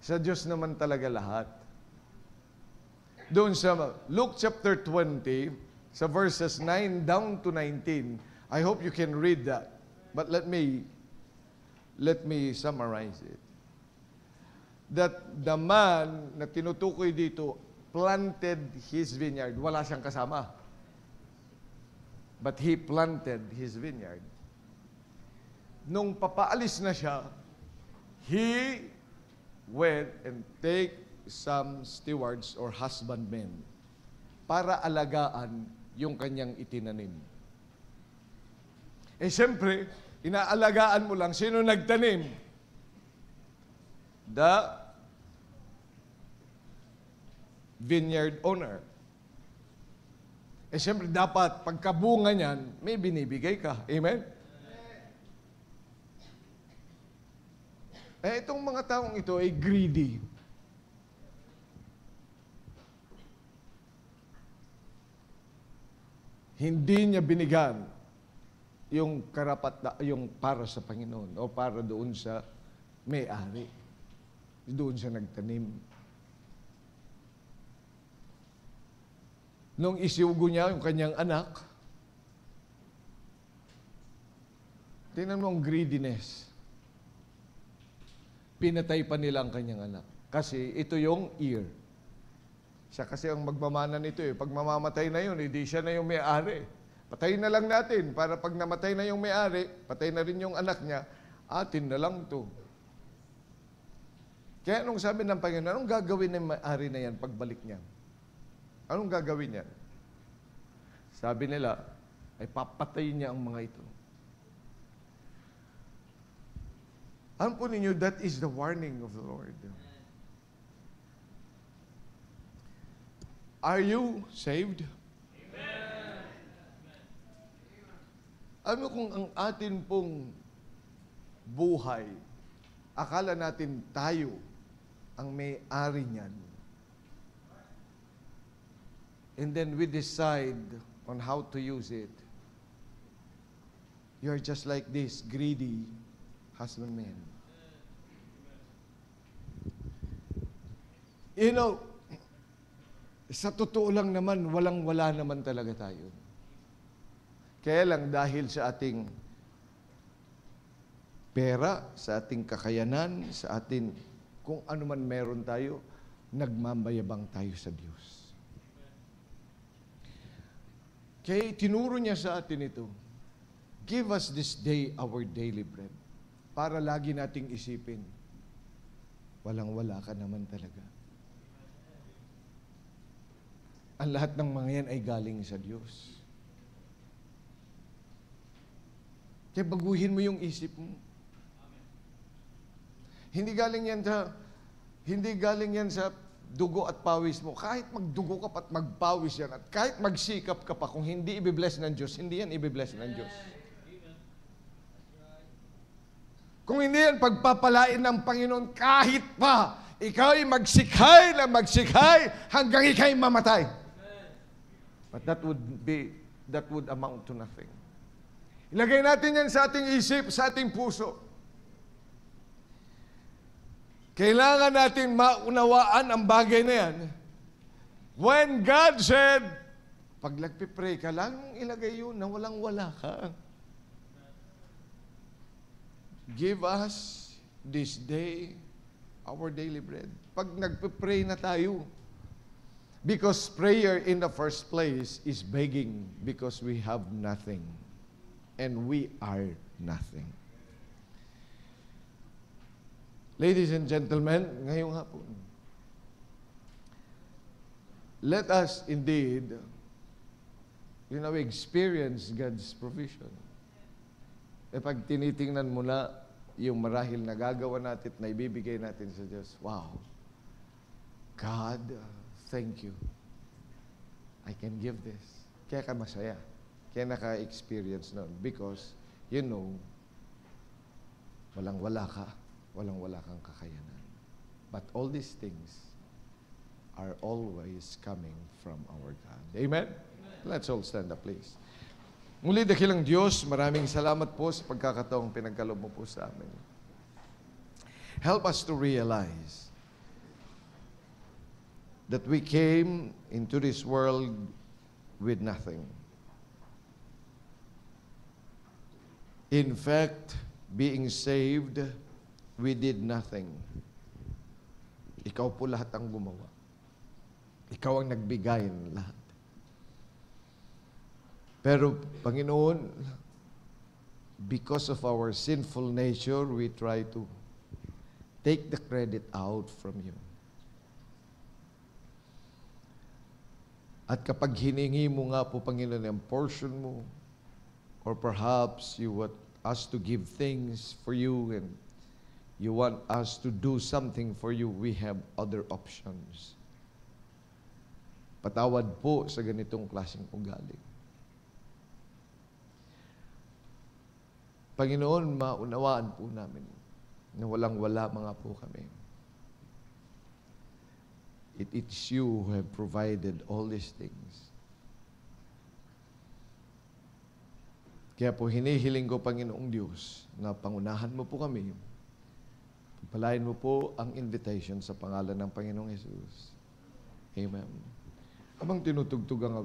Sa Diyos naman talaga lahat. Doon sa Luke chapter 20, sa verses 9 down to 19, I hope you can read that. But let me summarize it. That the man na tinutukoy dito planted his vineyard. Wala siyang kasama. But he planted his vineyard. Nung papaalis na siya, he went and take some stewards or husbandmen para alagaan yung kanyang itinanim. Eh siyempre, inaalagaan mo lang sino nagtanim. The vineyard owner. Eh siyempre, dapat pagkabunga niyan, may binibigay ka. Amen? Eh itong mga taong ito ay greedy. Hindi niya binigyan yung yung para sa Panginoon o para doon sa may-ari. Doon siya nagtanim. Nung isiugo niya yung kanyang anak, tingnan mo ang greediness. Pinatay pa nila ang kanyang anak. Kasi ito yung ear. Siya kasi ang magmamana nito eh. Pag mamamatay na yun, hindi siya na yung may-ari. Patayin na lang natin para pag namatay na yung may-ari, patay na rin yung anak niya, atin na lang to. Kaya nung sabi ng Panginoon, anong gagawin ng may-ari na yan pagbalik niya? Anong gagawin niya? Sabi nila, ay papatayin niya ang mga ito. Alam po ninyo, that is the warning of the Lord. Are you saved? Amen. Ano kung ang atin pong buhay, akala natin tayo ang may-ari niyan. And then we decide on how to use it. You're just like this greedy husbandman. You know, sa totoo lang naman, walang-wala naman talaga tayo. Kaya lang dahil sa ating pera, sa ating kakayanan, sa ating kung ano man meron tayo, nagmamayabang tayo sa Diyos. Kaya tinuro niya sa atin ito, give us this day our daily bread. Para lagi nating isipin, walang-wala ka naman talaga. Ang lahat ng mga yan ay galing sa Diyos. Kaya baguhin mo yung isip mo. Hindi galing yan sa dugo at pawis mo. Kahit magdugo ka pa at magpawis yan, at kahit magsikap ka pa, kung hindi ibibless ng Diyos, hindi yan ibibless ng Diyos. Kung hindi yan pagpapalain ng Panginoon, kahit pa ikaw ay magsikay na magsikay hanggang ikaw'y mamatay. But that would amount to nothing. Ilagay natin yan sa ating isip, sa ating puso. Kailangan natin maunawaan ang bagay na yan. When God said, pag nagpipray ka, lang ilagay yun na walang-wala ka. Give us this day our daily bread. Pag nagpipray na tayo, because prayer in the first place is begging because we have nothing. And we are nothing. Ladies and gentlemen, ngayong hapon, let us indeed, experience God's provision. E pag tinitingnan mo na yung marahil na gagawa natin, na ibibigay natin sa Diyos, wow, God, thank you. I can give this. Kaya ka masaya. Kaya naka-experience nun. Because, walang-wala ka. Walang-wala kang kakayanan. But all these things are always coming from our God. Amen? Amen. Let's all stand up, please. Muli, dakilang Diyos, maraming salamat po sa pagkakataong pinagkaloob mo po sa amin. Help us to realize that we came into this world with nothing. In fact, being saved, we did nothing. Ikaw po lahat ang gumawa. Ikaw ang nagbigay ng lahat. Pero, Panginoon, because of our sinful nature, we try to take the credit out from you. At kapag hiningi mo nga po, Panginoon, ang portion mo, or perhaps you want us to give things for you and you want us to do something for you, we have other options. Patawad po sa ganitong klaseng ugali. Panginoon, maunawaan po namin na walang-wala mga po kami. It is you who have provided all these things. Kaya po hinihiling ko, Panginoong Diyos, na pangunahan mo po kami. Pagpalain mo po ang invitation sa pangalan ng Panginoong Jesus. Amen. Habang tinutugtog ang